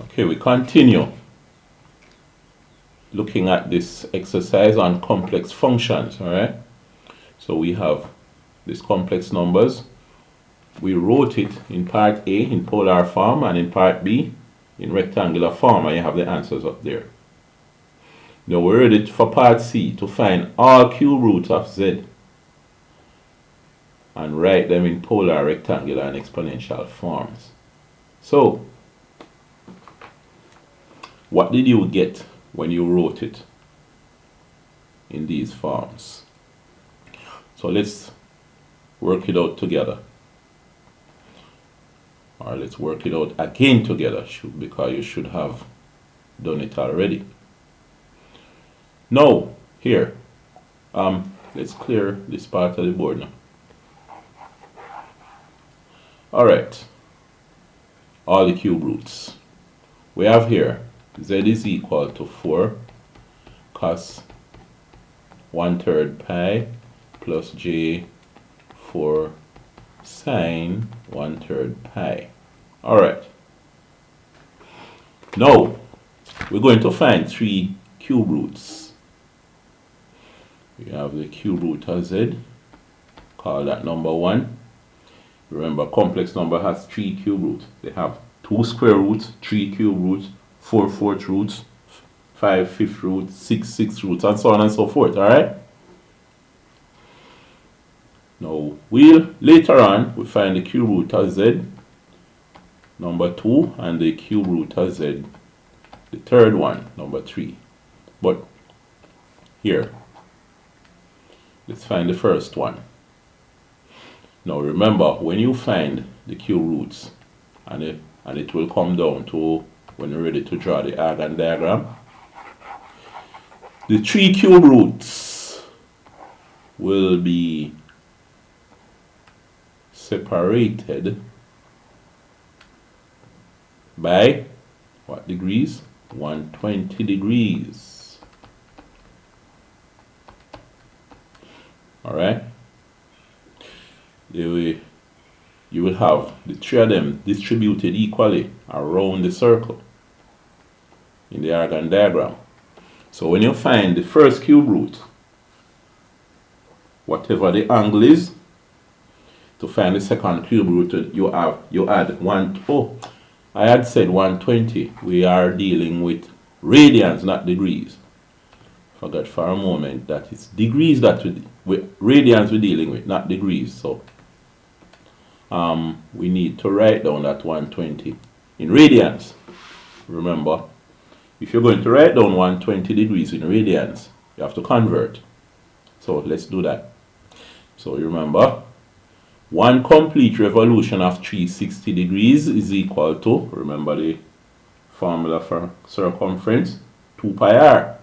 Okay, we continue looking at this exercise on complex functions, all right? So we have these complex numbers. We wrote it in part A in polar form and in part B in rectangular form, and you have the answers up there. Now we read it for part C to find all cube roots of Z and write them in polar, rectangular, and exponential forms. So, what did you get when you wrote it in these forms? So let's work it out together. Or let's work it out again together, because you should have done it already. Now, here, let's clear this part of the board now. Alright, all the cube roots. We have here Z is equal to 4 cos 1/3 pi plus J 4 sine 1/3 pi. Alright. Now, we're going to find 3 cube roots. We have the cube root of Z, call that number 1. Remember, complex number has 3 cube roots. They have 2 square roots, 3 cube roots, 4 fourth roots, 5 fifth roots, 6 sixth roots, and so on and so forth, alright? Now, later on, we find the cube root of Z, number 2, and the cube root of Z, the third one, number 3. But here, let's find the first one. Now remember, when you find the cube roots, and it will come down to when you're ready to draw the Argand diagram, the 3 cube roots will be separated by what degrees? 120 degrees. Alright? You will have the 3 of them distributed equally around the circle in the Argand diagram. So when you find the first cube root, whatever the angle is, to find the second cube root, you add 1. Oh, I had said 120. We are dealing with radians, not degrees. Forgot for a moment that it's degrees that radians we're dealing with, not degrees. So we need to write down that 120 in radians. Remember, if you're going to write down 120 degrees in radians, you have to convert. So let's do that. So you remember, 1 complete revolution of 360 degrees is equal to, remember the formula for circumference, 2 pi r.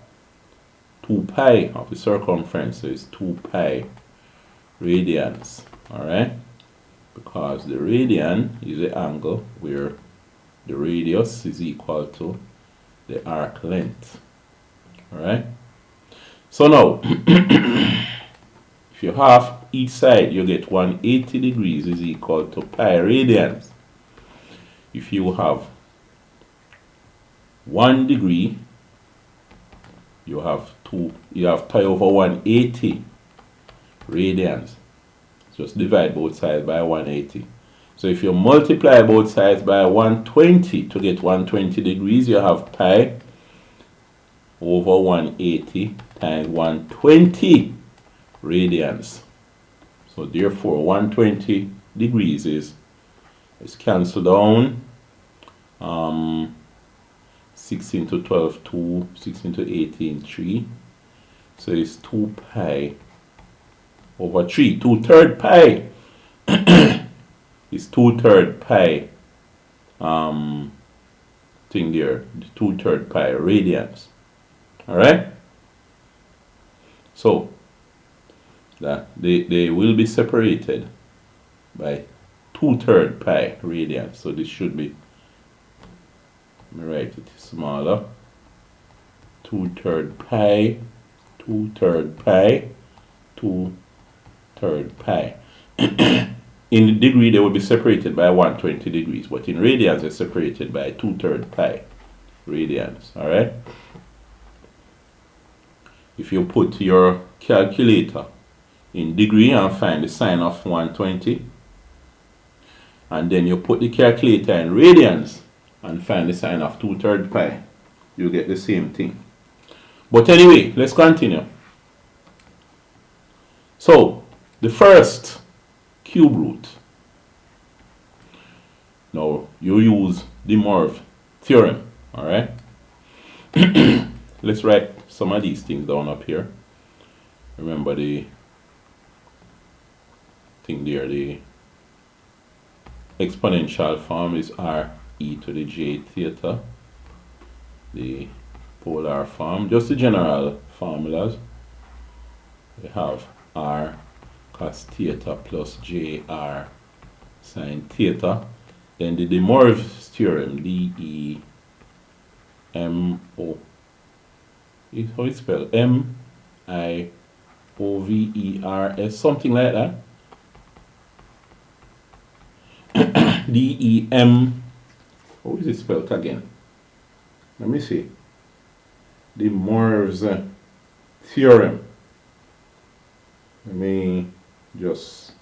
2 pi of the circumference is 2 pi radians. Alright? Because the radian is the angle where the radius is equal to the arc length. Alright? So now, if you half each side, you get 180 degrees is equal to pi radians. If you have 1 degree, you have pi over 180 radians. Just divide both sides by 180. So if you multiply both sides by 120 to get 120 degrees, you have pi over 180 times 120 radians. So therefore 120 degrees is cancelled down. 6 into 12, 2, 6 into 18, 3. So it's 2 pi over 3. 2/3 pi is 2/3 pi thing there. 2/3 pi radians. Alright? So that they will be separated by 2/3 pi radians. So this should be, let me write it smaller. 2/3 pi, 2/3 pi, 2/3 pi. in degree they will be separated by 120 degrees, but in radians they're separated by 2/3 pi radians. All right. If you put your calculator in degree and find the sine of 120, and then you put the calculator in radians and find the sine of 2/3 pi, you get the same thing. But anyway, let's continue. So the first cube root. Now you use De Moivre theorem. All right. Let's write some of these things down up here. Remember the thing there, the exponential form is r e to the j theta. The polar form, just the general formulas. We have r cos theta plus j r sin theta. Then the De Moivre theorem, D-E-M-O. How it's spelled? M-I-O-V-E-R-S, something like that. D-E-M. How is it spelled again? Let me see. De Moivre's theorem. Let me just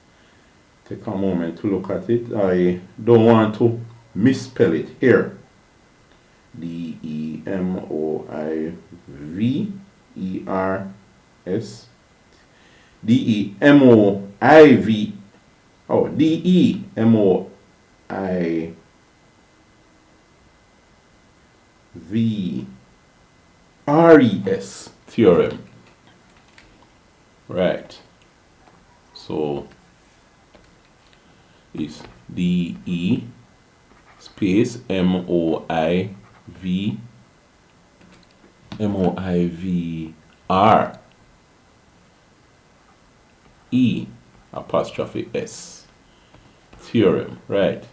take a moment to look at it. I don't want to misspell it here. D-E-M-O-I-V-E-R-S. D-E-M-O-I-V. Oh, D-E-M-O-I-V-R-E-S theorem. Right. So it's D-E space M-O-I-V-R E apostrophe S theorem, right?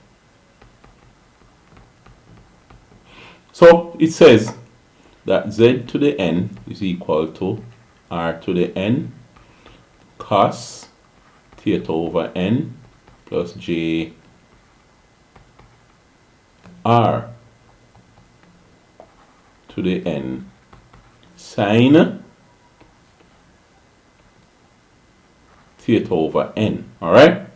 So it says that Z to the N is equal to R to the N cos theta over N plus J R to the N sine theta over N. Alright?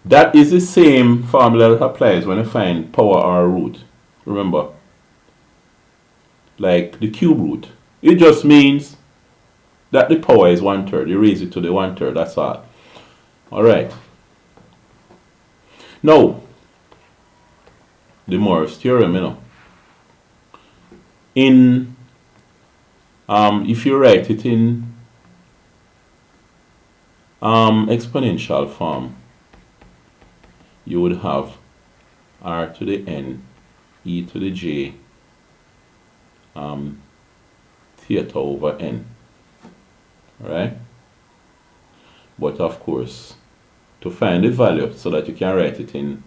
That is the same formula that applies when you find power or root. Remember, like the cube root, it just means that the power is 1/3. You raise it to the 1/3, that's all. Alright. Now, De Moivre's theorem, you know. If you write it in exponential form, you would have r to the n e to the j theta over n. Right? But of course, to find the value so that you can write it in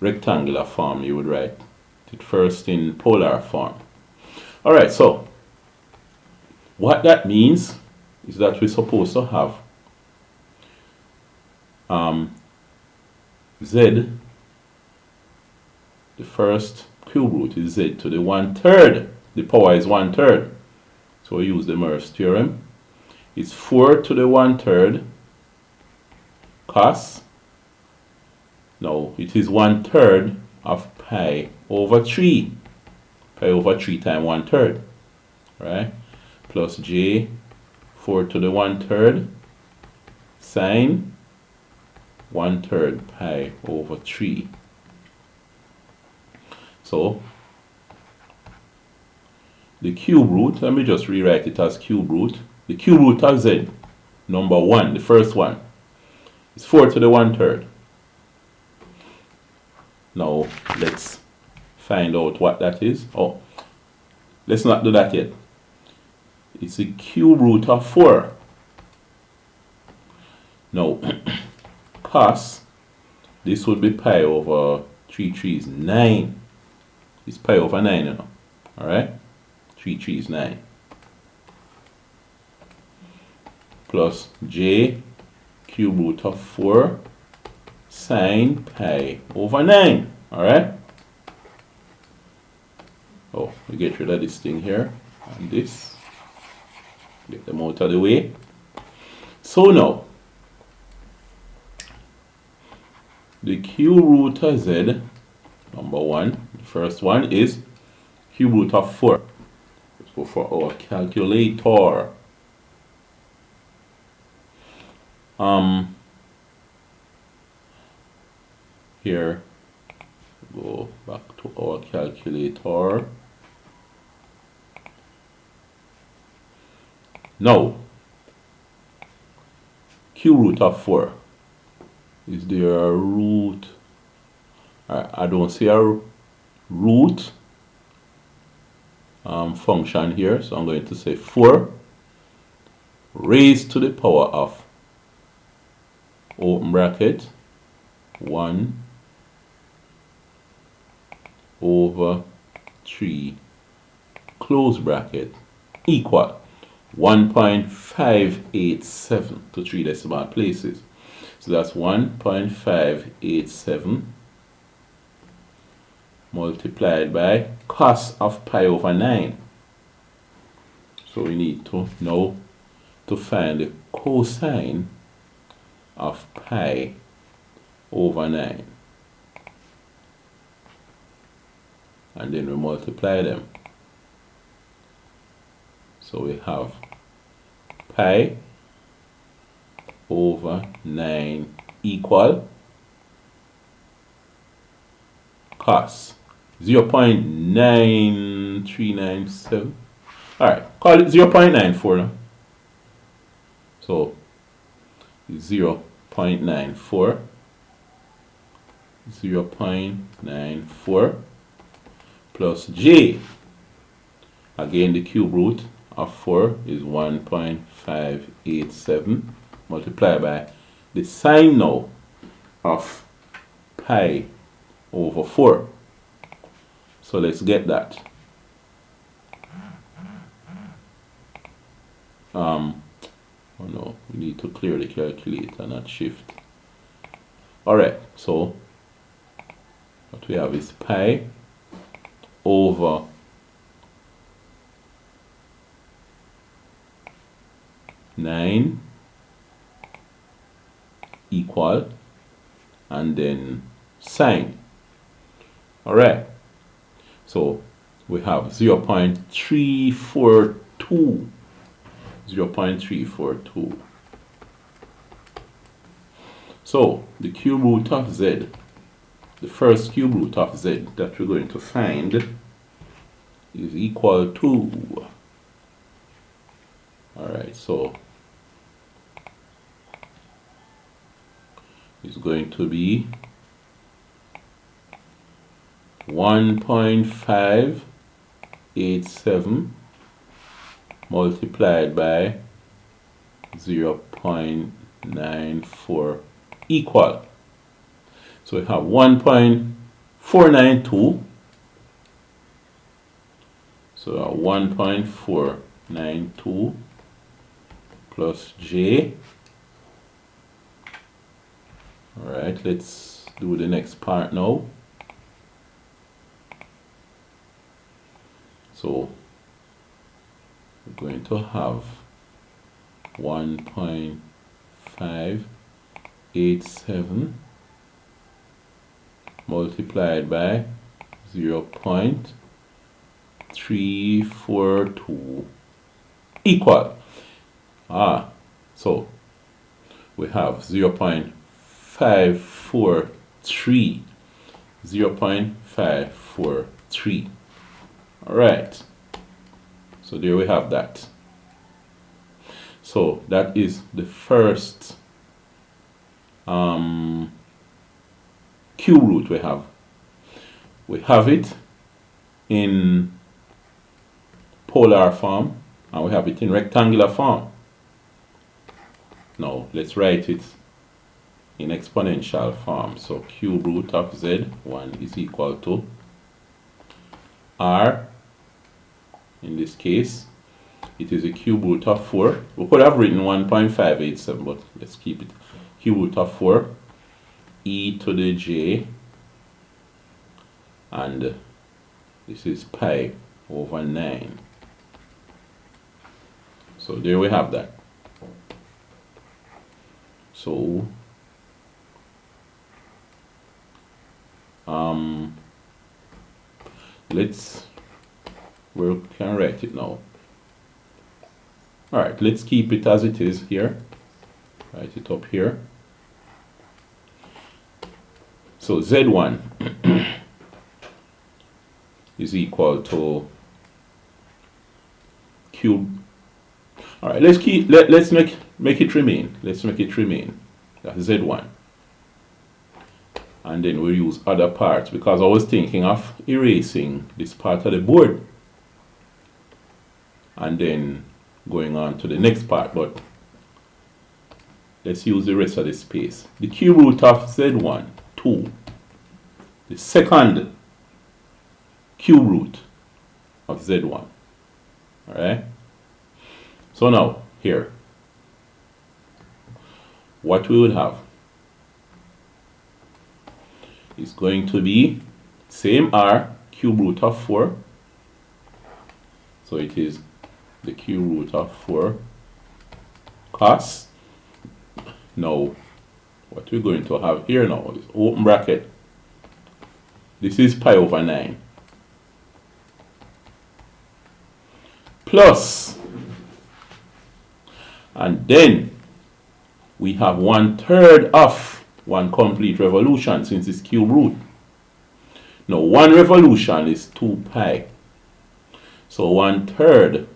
rectangular form, you would write it first in polar form. Alright, so what that means is that we're supposed to have z, the first cube root is z to the 1/3. The power is 1/3. So we use De Moivre's theorem. It's 4 to the 1/3 cos. Now it is 1/3 of pi over 3. Pi over 3 times 1/3. Right? Plus j 4 to the 1/3 sine 1/3 pi over 3. So the cube root, let me just rewrite it as cube root. The cube root of z, number 1, the first one, is 4 to the 1/3. Now let's find out what that is. Oh, let's not do that yet. It's the cube root of 4. Now, cos, this would be pi over 3 is 9. It's pi over 9, you know. Alright? 3 is 9. Plus j cube root of 4 sine pi over 9. Alright? Oh, we get rid of this thing here and this. Get them out of the way. So now, the cube root of z, number 1, the first one is cube root of 4. Let's go for our calculator. Here, go back to our calculator. Now, cube root of 4. Is there a root? I don't see a root function here, so I'm going to say 4 raised to the power of, open bracket, 1 over 3 close bracket equal 1.587 to 3 decimal places. So that's 1.587 multiplied by cos of pi over 9. So we need to know to find the cosine of pi over 9. And then we multiply them. So we have pi over 9 equal cos 0.9397. Alright, call it 0.94 now. So 0.94 plus j. Again, the cube root of 4 is 1.587 multiplied by the sine now of pi over 4. So let's get that. Oh no, we need to clear the calculator, not shift. Alright, so what we have is pi over 9 equal, and then sine. Alright, so we have 0.342. So the cube root of z, the first cube root of z that we're going to find is equal to, alright, so it's going to be 1.587 multiplied by 0.94 equal. So we have 1.492. So 1.492 plus j. Alright, let's do the next part now. So we're going to have 1.587 multiplied by 0.342 equal. So we have 0.543. 0.543. Alright, so there we have that. So that is the first cube root we have. We have it in polar form and we have it in rectangular form. Now let's write it in exponential form. So cube root of z1 is equal to r. In this case, it is a cube root of 4. We could have written 1.587, but let's keep it cube root of 4 e to the j, and this is pi over 9. So there we have that. So we can write it now. Alright, let's keep it as it is here. Write it up here. So Z1 is equal to cube. Alright, let's make it remain. Let's make it remain. That's Z1. And then we'll use other parts, because I was thinking of erasing this part of the board and then going on to the next part, but let's use the rest of the space. The cube root of Z1, 2. The second cube root of Z1. Alright? So now, here, what we would have is going to be same R, cube root of 4. So it is the cube root of 4 cos. Now, what we're going to have here now is open bracket. This is pi over 9. Plus, and then we have 1/3 of 1 complete revolution, since it's cube root. Now 1 revolution is 2 pi. So 1/3,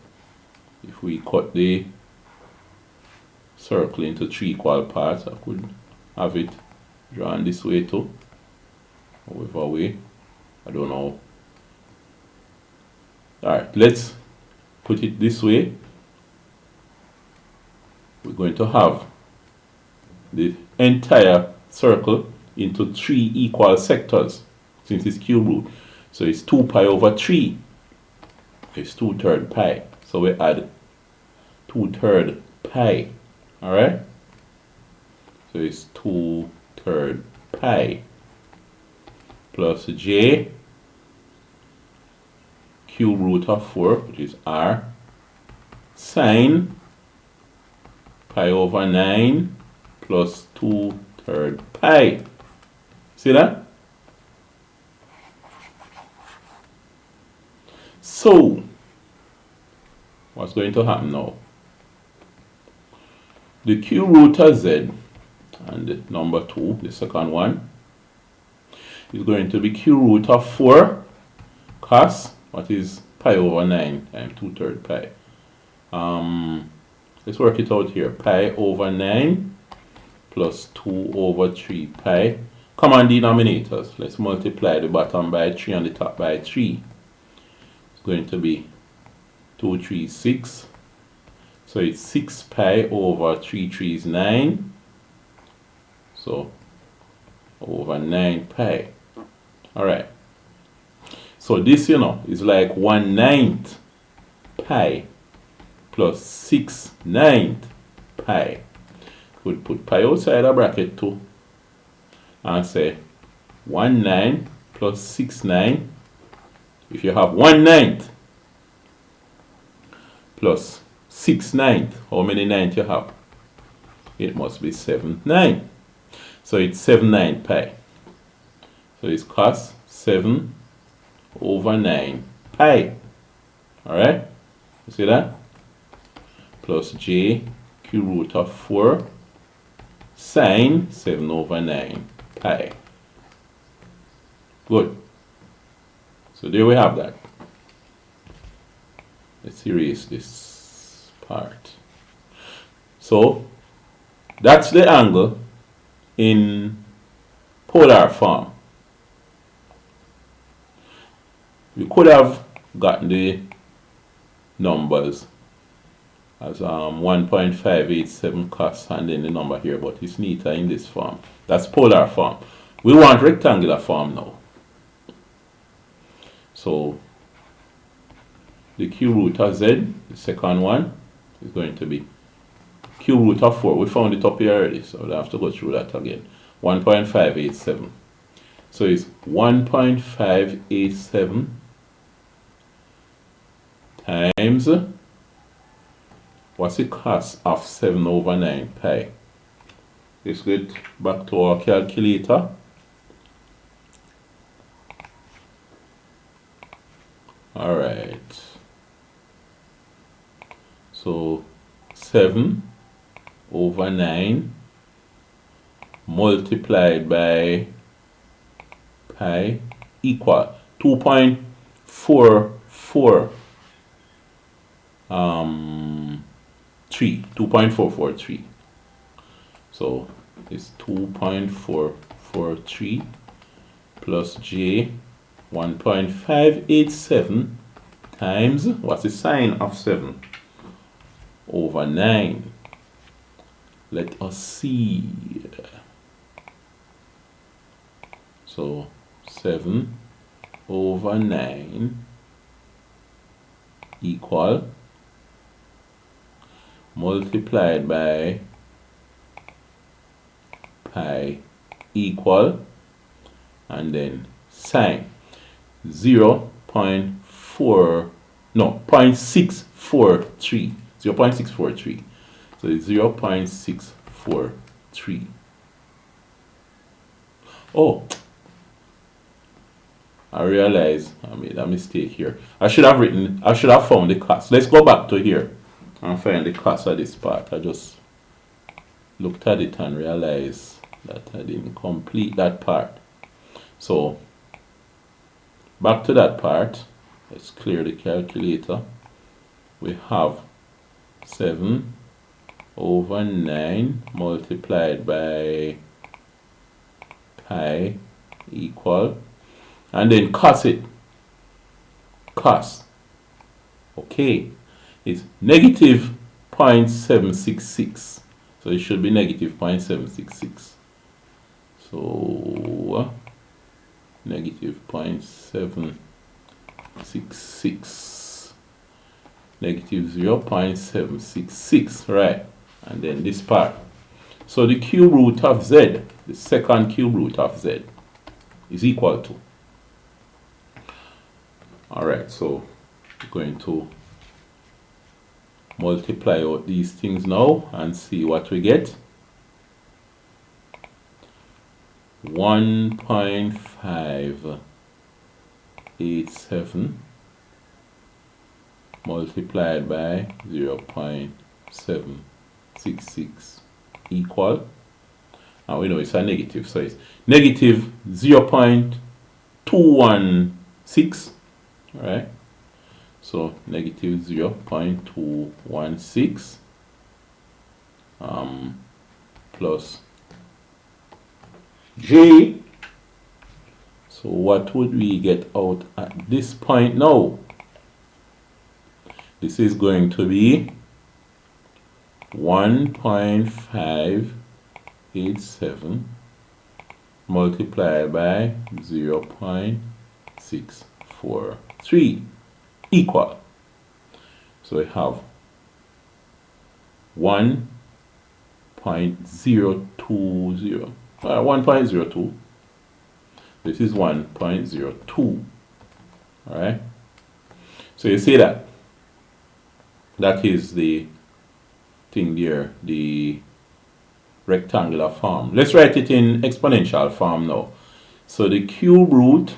if we cut the circle into 3 equal parts, I could have it drawn this way too. However way, I don't know. Alright, let's put it this way. We're going to have the entire circle into 3 equal sectors, since it's cube root. So it's 2 pi over 3. It's 2/3 pi. So we add 2/3 pi. Alright? So it's 2/3 pi plus j cube root of 4, which is r, sine pi over 9 plus 2/3 pi. See that? So, what's going to happen now? The cube root of z, and the number 2, the second one, is going to be cube root of 4 cos, what is pi over 9 times 2/3 pi. Let's work it out here. Pi over 9 plus 2 over 3 pi. Common denominators. Let's multiply the bottom by 3 and the top by 3. It's going to be 2, 3, 6. So it's 6 pi over 3 3 is 9. So over 9 pi. Alright. So this, is like 1/9 pi plus 6/9 pi. We'd put pi outside a bracket too and say 1/9 plus 6/9. If you have 1/9 plus 6/9, how many 9 you have? It must be 7/9. So it's 7/9 pi. So it's cos 7 over 9 pi. Alright? You see that? Plus j cube root of 4 sine 7 over 9 pi. Good. So there we have that. Let's erase this part. So that's the angle in polar form. We could have gotten the numbers as 1.587 cos and then the number here, but it's neater in this form. That's polar form. We want rectangular form now. So the cube root of z, the second one, is going to be cube root of 4. We found it up here already, so we'll have to go through that again. 1.587. So it's 1.587 times, what's the cost of 7 over 9 pi? Let's get back to our calculator. Alright. So 7 over 9 multiplied by pi equal 2.44 2.443. So it's 2.443 plus j 1.587 times, what's the sign of 7 over 9? Let us see. So 7 over 9 equal multiplied by pi equal, and then sine 0.643. So it's 0.643. Oh, I realize I made a mistake here. I should have found the cost. Let's go back to here and find the cost of this part. I just looked at it and realized that I didn't complete that part. So back to that part. Let's clear the calculator. We have 7 over 9 multiplied by pi equal, and then cos it. Cos, okay, is negative 0.766. So it should be negative 0.766. So negative 0.766, negative 0.766, right? And then this part. So the cube root of z, the second cube root of z, is equal to. Alright, so we're going to multiply out these things now and see what we get. 1.587 multiplied by 0.766 equal, and we know it's a negative, so it's negative 0.216, right? So negative 0.216 plus j. So what would we get out at this point now? This is going to be 1.587 multiplied by 0.643 equal. So we have 1.020. 1.02. This is 1.02. Alright. So you see that. That is the thing there, the rectangular form. Let's write it in exponential form now. So the cube root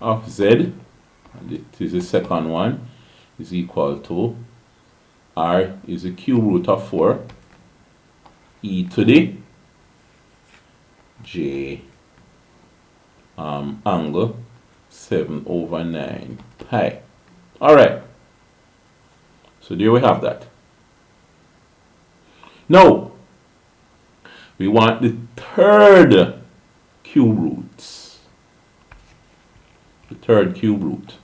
of z, and it is the second one, is equal to r is the cube root of 4 e to the j angle 7 over 9 pi. Alright. So there we have that. Now, we want the third cube root. The third cube root.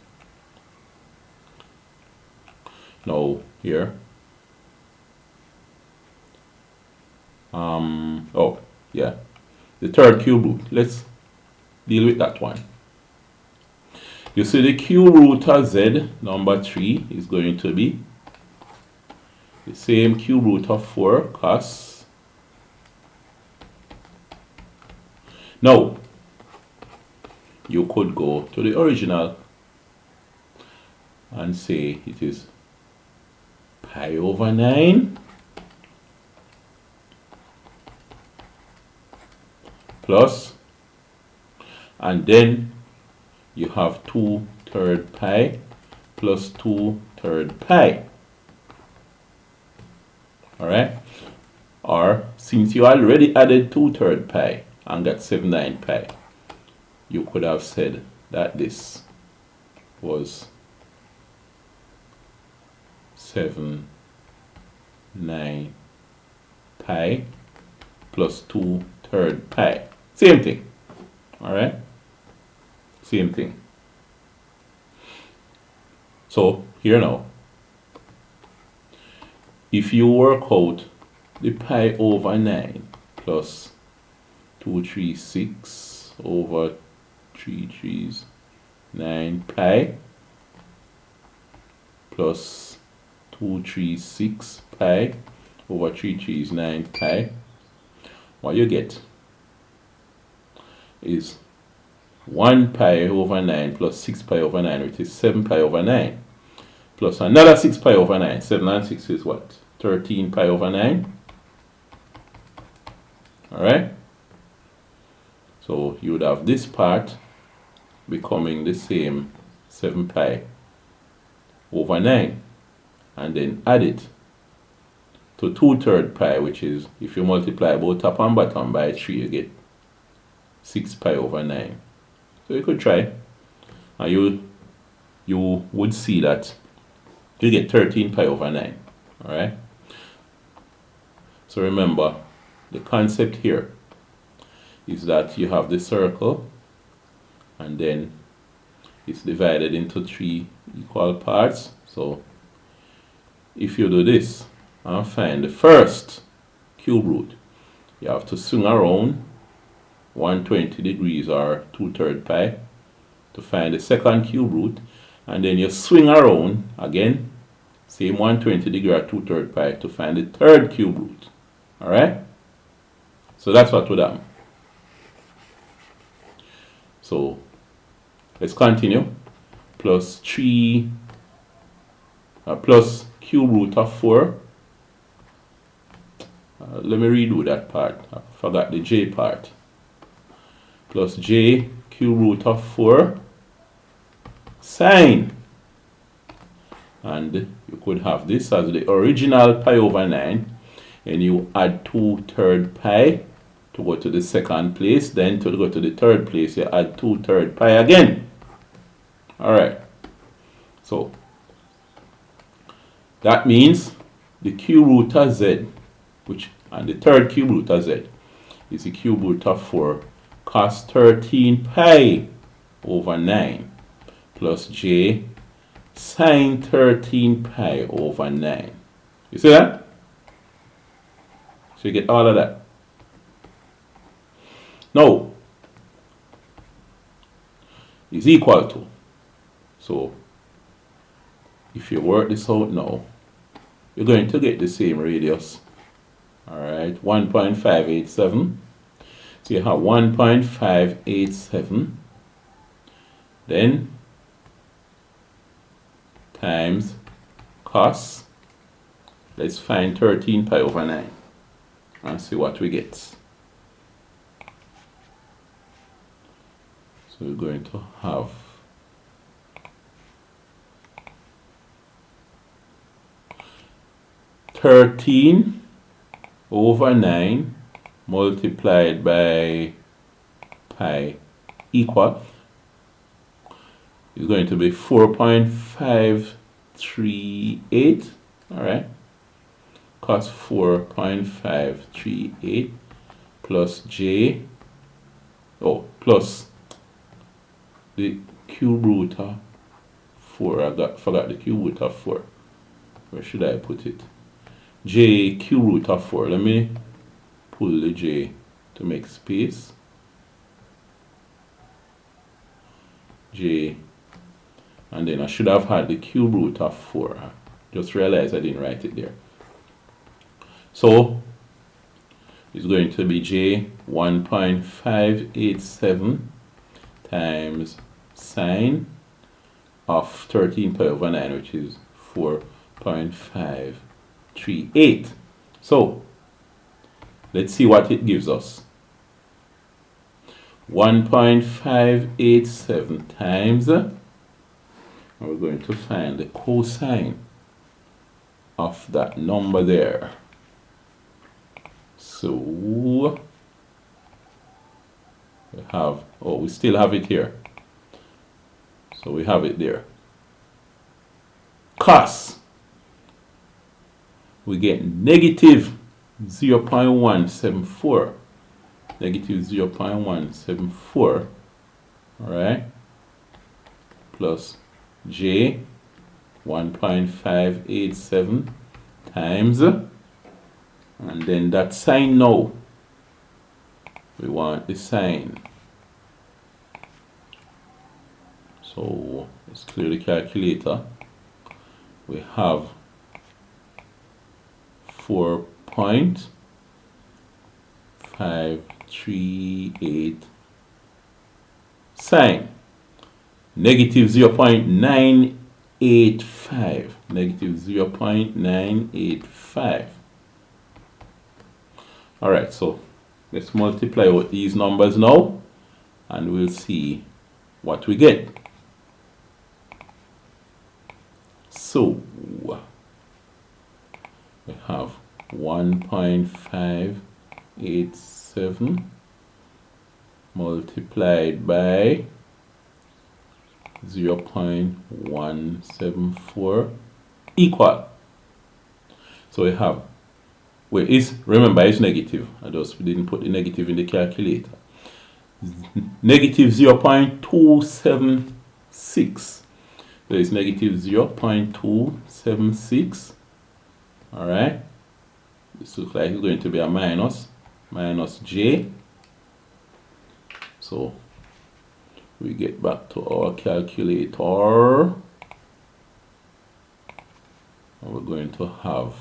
Now, here. Oh, yeah. The third cube root. Let's deal with that one. You see the cube root of z, number 3, is going to be the same cube root of 4 cos. Now, you could go to the original and say it is pi over 9 plus, and then you have 2/3 pi plus 2/3 pi. Alright? Or since you already added 2/3 pi and got 79 pi, you could have said that this was 79 pi plus 2/3 pi. Same thing. Alright? Same thing. So here now, if you work out the pi over 9 plus 236 over 3 3's 9 pi plus 236 pi over 3 3's 9 pi, what you get is 1 pi over 9 plus 6 pi over 9, which is 7 pi over 9, plus another 6 pi over 9. 7 and 6 is what? 13 pi over 9. Alright? So you would have this part becoming the same 7 pi over 9. And then add it to 2/3 pi, which is, if you multiply both top and bottom by 3, you get 6 pi over 9. So you could try, and you would see that you get 13 pi over 9. Alright? So remember, the concept here is that you have the circle and then it's divided into 3 equal parts. So if you do this and find the first cube root, you have to swing around 120 degrees or 2/3 pi to find the second cube root, and then you swing around again, same 120 degree or 2/3 pi to find the third cube root. Alright? So that's what would happen. So let's continue. Plus 3 plus cube root of 4. Let me redo that part. I forgot the j part. Plus j cube root of 4 sine. And you could have this as the original pi over 9, and you add 2/3 pi to go to the second place. Then to go to the third place, you add 2/3 pi again. Alright. So that means the cube root of z, and the third cube root of z is the cube root of 4 cos 13 pi over 9 plus j sine 13 pi over 9. You see that? So you get all of that. Now, is equal to. So if you work this out now, you're going to get the same radius. Alright, 1.587. So you have 1.587, then times cos. Let's find 13 pi over 9 and see what we get. So we're going to have 13 over 9 multiplied by pi equal is going to be 4.538. Alright, cos 4.538 plus j, plus the cube root of 4. I forgot the cube root of 4. Where should I put it? J cube root of 4. Let me pull the j to make space. J, and then I should have had the cube root of 4. Just realized I didn't write it there. So it's going to be J 1.587 times sine of 13 pi over 9, which is 4.538. So let's see what it gives us. 1.587 times, and we're going to find the cosine of that number there. So we have, oh, we still have it here. So we have it there. Cos, we get negative 0.174. Negative 0.174. Alright. Plus J 1.587 times, and then that sine now. We want the sine. So let's clear the calculator. We have 4.538 sine negative 0.985. Negative 0.985. Alright, so let's multiply out these numbers now and we'll see what we get. So we have 1.587 multiplied by 0.174 equal. So we have, well, remember it's negative. I just didn't put the negative in the calculator. Negative 0.276. So it's negative 0.276. Alright. This looks like it's going to be a minus J. So we get back to our calculator. And we're going to have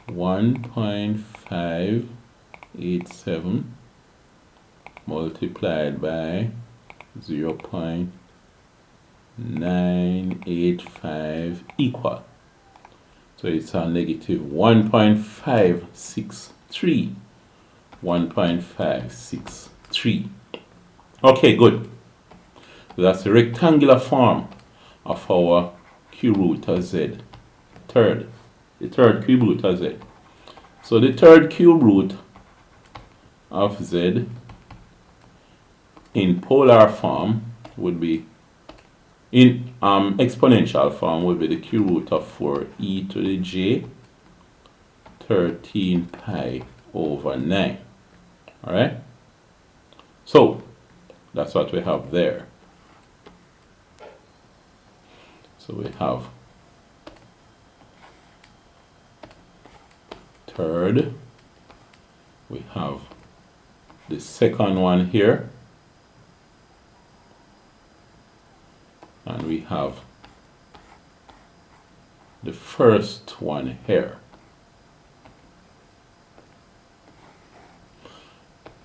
1.587 multiplied by 0.985 equal. So it's a negative 1.563. 1.563. Okay, good. So that's the rectangular form of our cube root of z. The third cube root of z. So the third cube root of z in polar form would be, in exponential form would be the cube root of 4e to the j 13 pi over 9. Alright? So that's what we have there. So we have third, we have the second one here, and we have the first one here.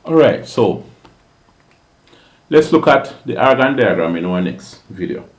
Alright, so let's look at the Argand diagram in our next video.